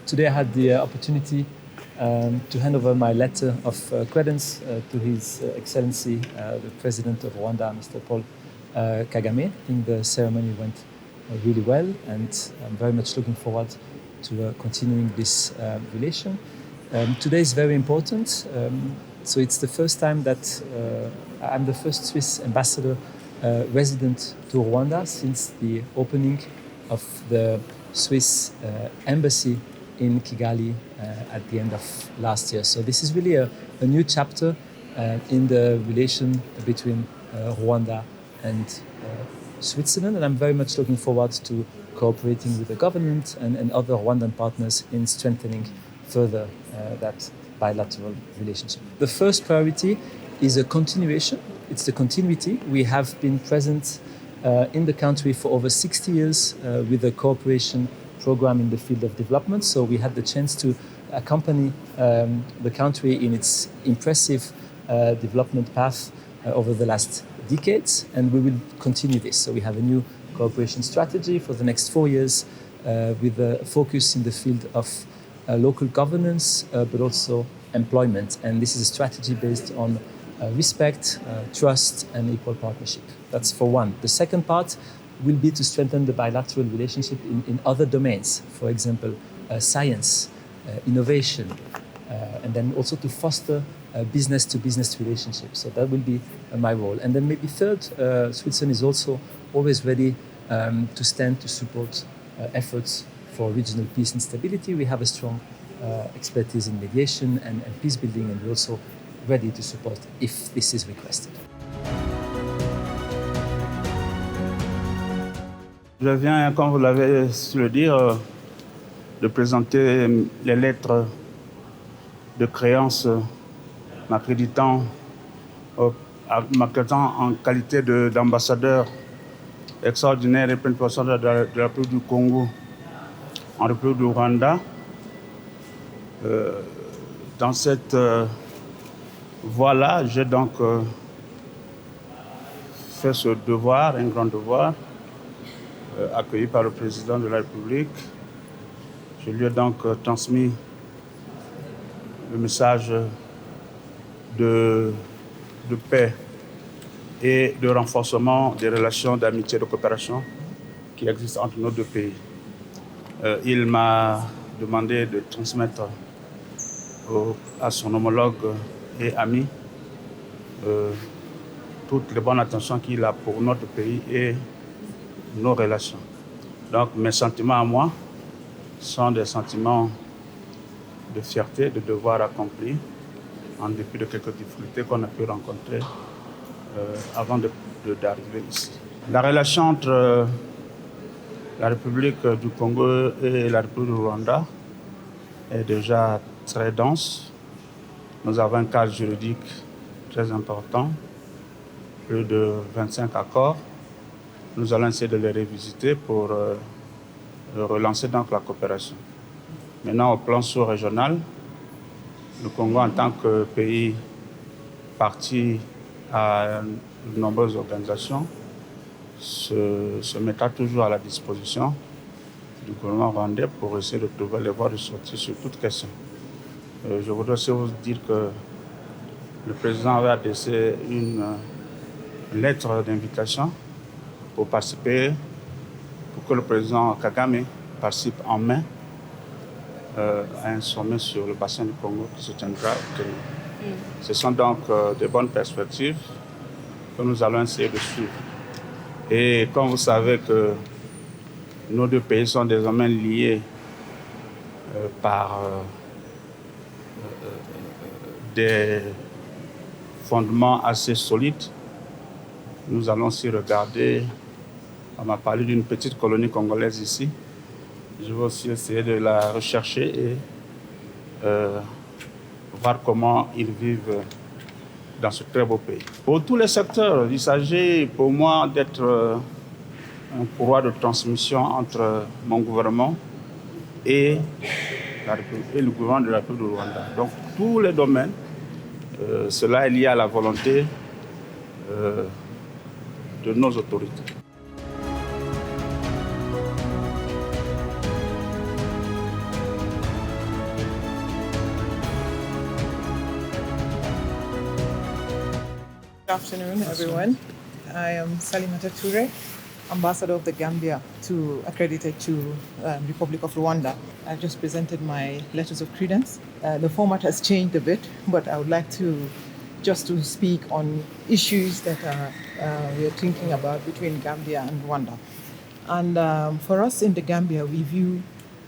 Today I had the opportunity to hand over my letter of credence to His Excellency, the President of Rwanda, Mr. Paul Kagame. I think the ceremony went really well, and I'm very much looking forward to continuing this relation. Today is very important. So it's the first time that I'm the first Swiss ambassador resident to Rwanda since the opening of the Swiss embassy in Kigali at the end of last year. So this is really a new chapter in the relation between Rwanda and Switzerland, and I'm very much looking forward to cooperating with the government and other Rwandan partners in strengthening further that bilateral relationship. The first priority is a continuation. It's the continuity. We have been present in the country for over 60 years with a cooperation program in the field of development. So we had the chance to accompany the country in its impressive development path over the last decades, and we will continue this. So we have a new cooperation strategy for the next 4 years with a focus in the field of local governance, but also employment. And this is a strategy based on respect, trust, and equal partnership. That's for one. The second part will be to strengthen the bilateral relationship in other domains, for example, science, innovation, and then also to foster business-to-business relationships. So that will be my role. And then maybe third, Switzerland is also always ready to stand to support efforts for regional peace and stability. We have a strong expertise in mediation and peace building, and we're also ready to support if this is requested. Je viens, comme vous l'avez su le dire, de présenter les lettres de créance m'accréditant en qualité d'ambassadeur extraordinaire et plénipotentiaire de la République du Congo en République du Rwanda. Dans cette voie-là, j'ai donc fait ce devoir, un grand devoir, accueilli par le président de la République. Je lui ai donc transmis le message de paix et de renforcement des relations d'amitié et de coopération qui existent entre nos deux pays. Il m'a demandé de transmettre à son homologue et ami toutes les bonnes attentions qu'il a pour notre pays et nos relations. Donc mes sentiments à moi sont des sentiments de fierté, de devoir accompli, en dépit de quelques difficultés qu'on a pu rencontrer avant d'arriver ici. La relation entre la République du Congo et la République du Rwanda est déjà très dense. Nous avons un cadre juridique très important, plus de 25 accords. Nous allons essayer de les revisiter pour relancer donc la coopération. Maintenant, au plan sous-régional, le Congo, en tant que pays parti à de nombreuses organisations, se mettra toujours à la disposition du gouvernement rwandais pour essayer de trouver les voies de sortie sur toute question. Je voudrais aussi vous dire que le président avait adressé une lettre d'invitation pour participer, pour que le président Kagame participe en mai à un sommet sur le bassin du Congo qui se tiendra au Kenya. Ce sont donc de bonnes perspectives que nous allons essayer de suivre. Et comme vous savez que nos deux pays sont désormais liés par des fondements assez solides, nous allons aussi regarder, on m'a parlé d'une petite colonie congolaise ici, je vais aussi essayer de la rechercher et voir comment ils vivent dans ce très beau pays. Pour tous les secteurs, il s'agit pour moi d'être un courroie de transmission entre mon gouvernement et le gouvernement de la République du Rwanda. Donc tous les domaines, cela est lié à la volonté de nos autorités. Good afternoon, everyone. I am Salimata Toure, Ambassador of the Gambia accredited to Republic of Rwanda. I just presented my letters of credence. The format has changed a bit, but I would like to speak on issues that we are thinking about between Gambia and Rwanda. And for us in the Gambia, we view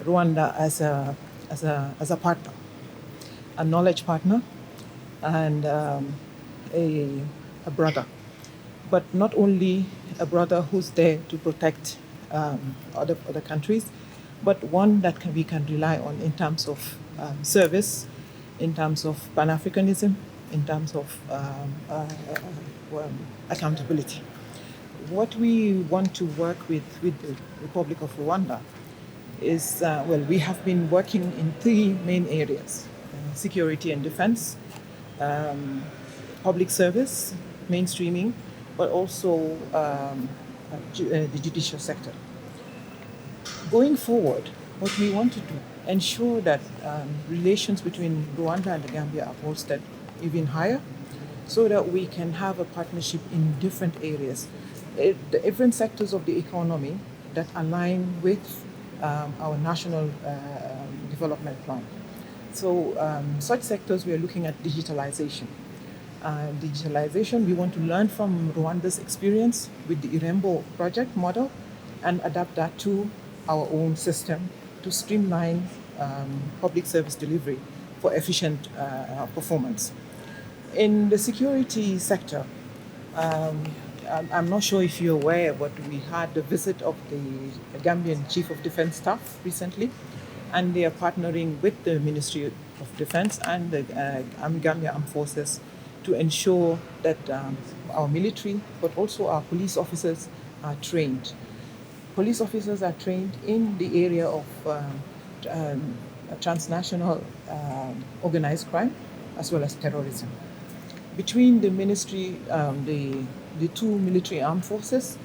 Rwanda as a partner, a knowledge partner, and a brother. But not only a brother who's there to protect other countries, but one that we can rely on in terms of service, in terms of Pan-Africanism, in terms of accountability. What we want to work with the Republic of Rwanda is, we have been working in three main areas: security and defense, public service, mainstreaming, but also the judicial sector. Going forward, what we want to do, ensure that relations between Rwanda and the Gambia are bolstered even higher, so that we can have a partnership in different areas, the different sectors of the economy that align with our national development plan. So such sectors, we are looking at digitalization. We want to learn from Rwanda's experience with the Irembo project model and adapt that to our own system to streamline public service delivery for efficient performance. In the security sector, I'm not sure if you're aware, but we had the visit of the Gambian Chief of Defense Staff recently, and they are partnering with the Ministry of Defense and the Gambia Armed Forces to ensure that our military, but also our police officers are trained. Police officers are trained in the area of transnational organized crime as well as terrorism. Between the ministry, the two military armed forces,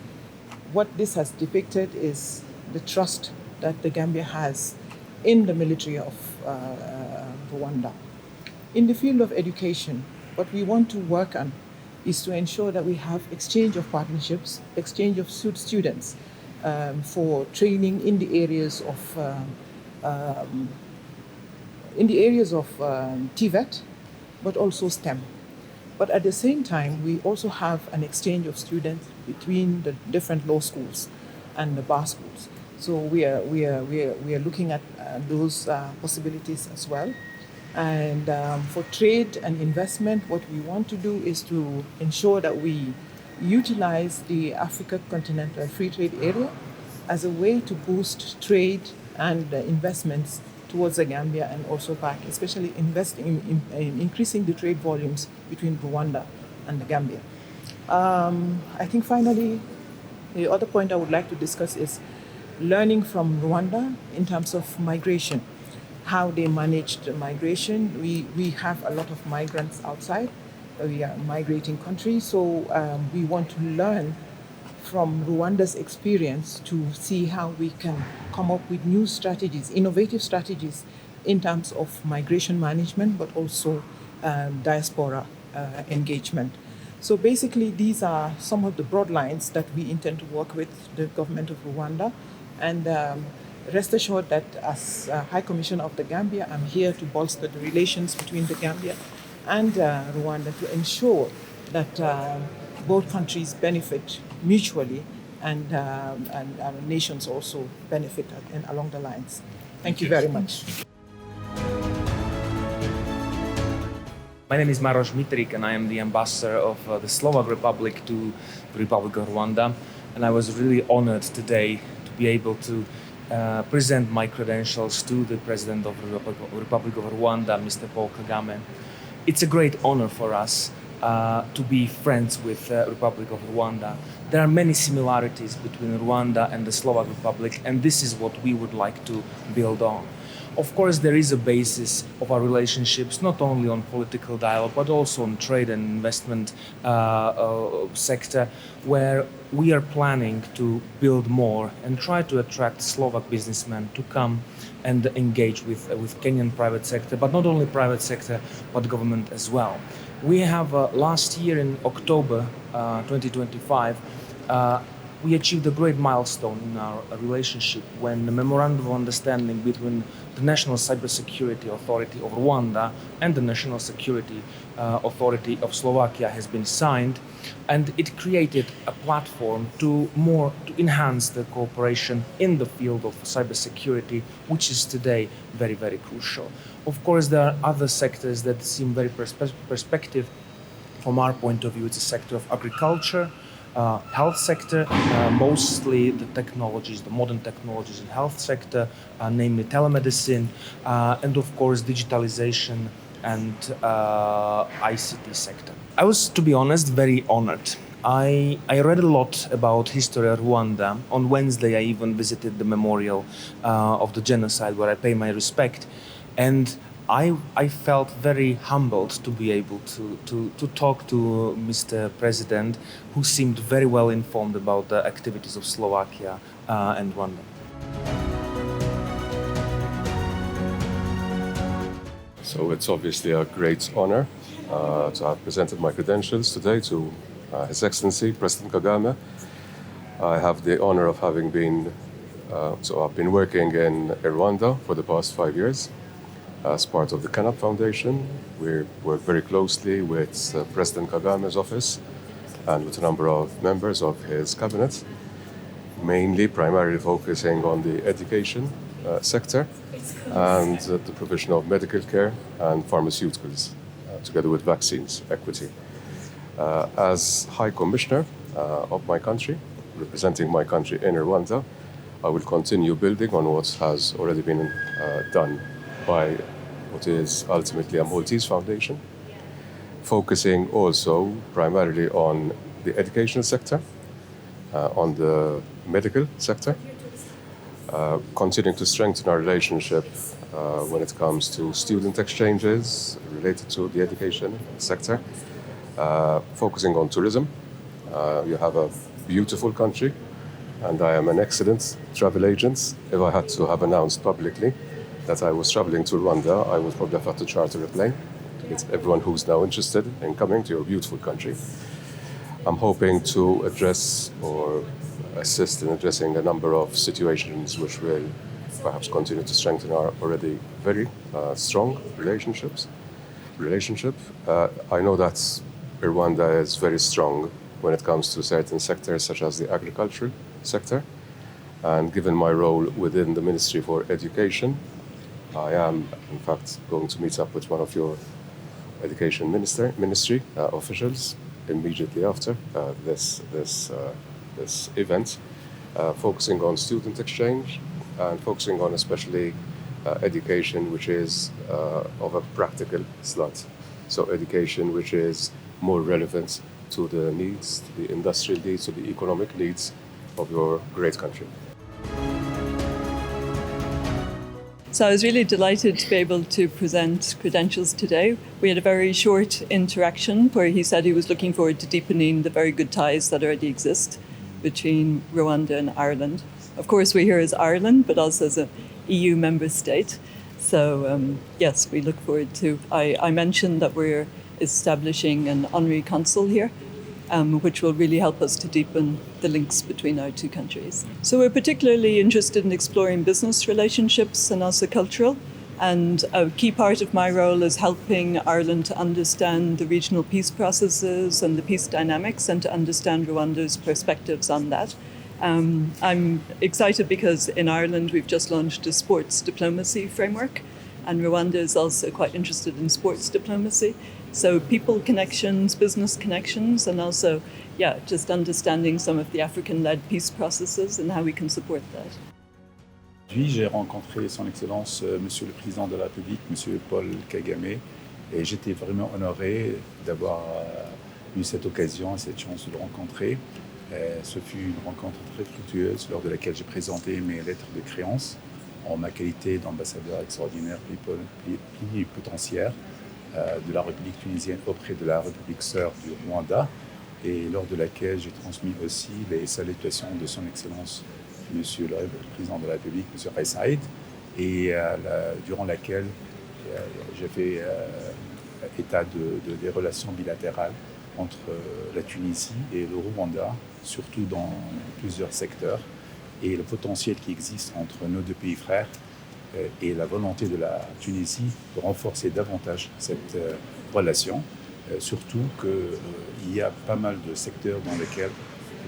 what this has depicted is the trust that the Gambia has in the military of Rwanda. In the field of education, what we want to work on is to ensure that we have exchange of partnerships, exchange of students for training in the areas of TVET, but also STEM. But at the same time, we also have an exchange of students between the different law schools and the bar schools. So we are looking at those possibilities as well. And for trade and investment, what we want to do is to ensure that we utilize the Africa Continental Free Trade Area as a way to boost trade and investments towards the Gambia and also back, especially investing in increasing the trade volumes between Rwanda and the Gambia. I think finally, the other point I would like to discuss is learning from Rwanda in terms of migration, how they managed migration. We have a lot of migrants outside. We are a migrating country, so we want to learn from Rwanda's experience to see how we can come up with new strategies, innovative strategies in terms of migration management, but also diaspora engagement. So basically, these are some of the broad lines that we intend to work with the government of Rwanda. And rest assured that as High Commissioner of the Gambia, I'm here to bolster the relations between the Gambia and Rwanda to ensure that both countries benefit mutually and our nations also benefit along the lines. Thank you very much. My name is Maroš Mitrik and I am the ambassador of the Slovak Republic to the Republic of Rwanda. And I was really honored today to be able to present my credentials to the President of the Republic of Rwanda, Mr. Paul Kagame. It's a great honor for us to be friends with the Republic of Rwanda. There are many similarities between Rwanda and the Slovak Republic, and this is what we would like to build on. Of course, there is a basis of our relationships, not only on political dialogue, but also on trade and investment sector, where we are planning to build more and try to attract Slovak businessmen to come and engage with Kenyan private sector, but not only private sector, but government as well. We have last year in October 2025, we achieved a great milestone in our relationship when the Memorandum of Understanding between the National Cybersecurity Authority of Rwanda and the National Security Authority of Slovakia has been signed, and it created a platform to enhance the cooperation in the field of cybersecurity, which is today very, very crucial. Of course, there are other sectors that seem very perspective. From our point of view, it's a sector of agriculture, health sector, mostly the technologies, the modern technologies in health sector, namely telemedicine, and of course digitalization and ICT sector. I was, to be honest, very honored. I read a lot about history of Rwanda. On Wednesday, I even visited the memorial of the genocide, where I pay my respect, and I felt very humbled to be able to talk to Mr. President, who seemed very well informed about the activities of Slovakia and Rwanda. So it's obviously a great honor to have presented my credentials today to His Excellency President Kagame. I have the honor of having been, I've been working in Rwanda for the past 5 years. As part of the Canab Foundation, we work very closely with President Kagame's office and with a number of members of his cabinet, primarily focusing on the education sector and the provision of medical care and pharmaceuticals, together with vaccines equity. As High Commissioner of my country, representing my country in Rwanda, I will continue building on what has already been done by what is ultimately a Maltese foundation, focusing also primarily on the educational sector, on the medical sector, continuing to strengthen our relationship when it comes to student exchanges related to the education sector, focusing on tourism. You have a beautiful country, and I am an excellent travel agent. If I had to have announced publicly that I was traveling to Rwanda, I would probably have had to charter a plane to get everyone who's now interested in coming to your beautiful country. I'm hoping to address or assist in addressing a number of situations which will perhaps continue to strengthen our already very strong relationship. I know that Rwanda is very strong when it comes to certain sectors such as the agricultural sector, and given my role within the Ministry for Education, I am, in fact, going to meet up with one of your education ministry officials immediately after this event, focusing on student exchange and focusing on especially education which is of a practical slant. So education which is more relevant to the needs, the industrial needs, to the economic needs of your great country. So I was really delighted to be able to present credentials today. We had a very short interaction where he said he was looking forward to deepening the very good ties that already exist between Rwanda and Ireland. Of course, we're here as Ireland, but also as an EU member state. So yes, we look forward to, I mentioned that we're establishing an honorary consul here, which will really help us to deepen the links between our two countries. So we're particularly interested in exploring business relationships and also cultural. And a key part of my role is helping Ireland to understand the regional peace processes and the peace dynamics and to understand Rwanda's perspectives on that. I'm excited because in Ireland we've just launched a sports diplomacy framework, and Rwanda is also quite interested in sports diplomacy. So people connections, business connections, and also, just understanding some of the African-led peace processes and how we can support that. Aujourd'hui, j'ai rencontré Son Excellence Monsieur le Président de la République, Monsieur Paul Kagame, et j'étais vraiment honoré d'avoir eu cette occasion, cette chance de le rencontrer. Ce fut une rencontre très fructueuse lors de laquelle j'ai présenté mes lettres de créance en ma qualité d'ambassadeur extraordinaire plénipotentiaire de la République tunisienne auprès de la République sœur du Rwanda, et lors de laquelle j'ai transmis aussi les salutations de Son Excellence Monsieur le Président de la République, Monsieur Saïd, et durant laquelle j'ai fait état des relations bilatérales entre la Tunisie et le Rwanda, surtout dans plusieurs secteurs, et le potentiel qui existe entre nos deux pays frères et la volonté de la Tunisie de renforcer davantage cette relation, surtout qu'il y a pas mal de secteurs dans lesquels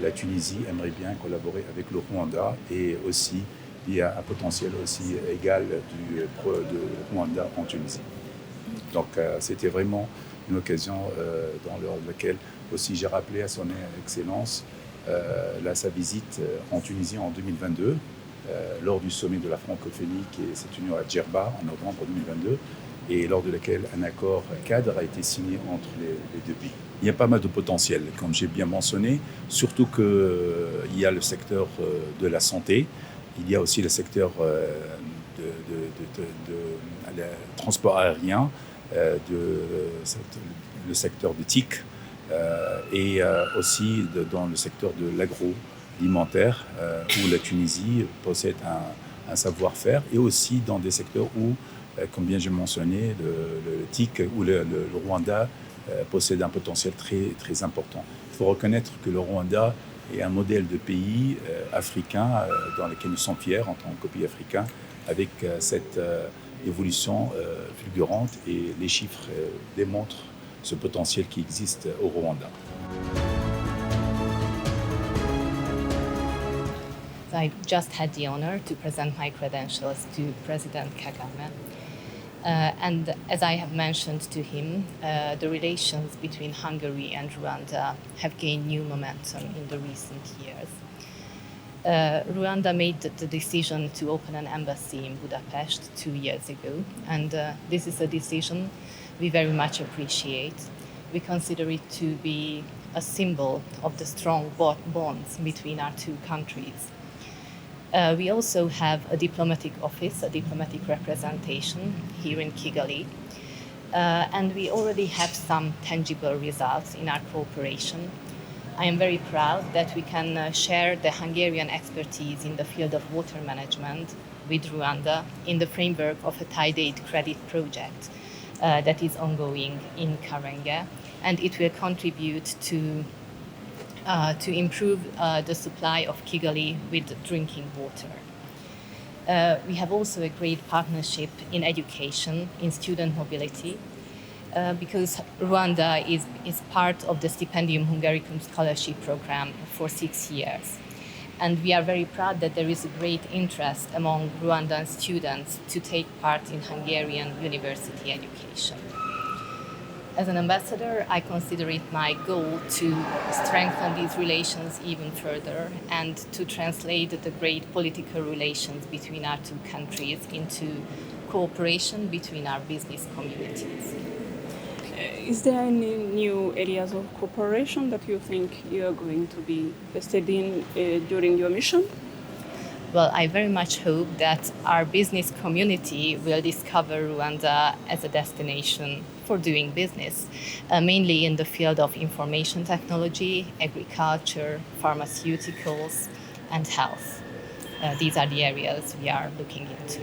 la Tunisie aimerait bien collaborer avec le Rwanda, et aussi il y a un potentiel aussi égal de Rwanda en Tunisie. Donc c'était vraiment une occasion dans laquelle aussi j'ai rappelé à son Excellence sa visite en Tunisie en 2022, lors du sommet de la francophonie qui s'est tenu à Djerba en novembre 2022, et lors de laquelle un accord cadre a été signé entre les deux pays. Il y a pas mal de potentiel, comme j'ai bien mentionné, surtout qu'il y a le secteur de la santé, il y a aussi le secteur de transport aérien, le secteur de TIC, et aussi dans le secteur de l'agroalimentaire, où la Tunisie possède un savoir-faire, et aussi dans des secteurs où, comme bien j'ai mentionné, le TIC ou le Rwanda possède un potentiel très, très important. Il faut reconnaître que le Rwanda est un modèle de pays africain dans lequel nous sommes fiers en tant que pays africain, avec cette évolution fulgurante, et les chiffres démontrent ce potentiel qui existe au Rwanda. I just had the honor to present my credentials to President Kagame. And as I have mentioned to him, the relations between Hungary and Rwanda have gained new momentum in the recent years. Rwanda made the decision to open an embassy in Budapest 2 years ago, and this is a decision we very much appreciate. We consider it to be a symbol of the strong bonds between our two countries. We also have a diplomatic office, a diplomatic representation here in Kigali, and we already have some tangible results in our cooperation. I am very proud that we can share the Hungarian expertise in the field of water management with Rwanda in the framework of a tide aid credit project that is ongoing in Karenge, and it will contribute to improve the supply of Kigali with drinking water. We have also a great partnership in education, in student mobility, because Rwanda is part of the Stipendium Hungaricum scholarship program for 6 years. And we are very proud that there is a great interest among Rwandan students to take part in Hungarian university education. As an ambassador, I consider it my goal to strengthen these relations even further and to translate the great political relations between our two countries into cooperation between our business communities. Is there any new areas of cooperation that you think you are going to be invested in during your mission? Well, I very much hope that our business community will discover Rwanda as a destination for doing business, mainly in the field of information technology, agriculture, pharmaceuticals, and health. These are the areas we are looking into.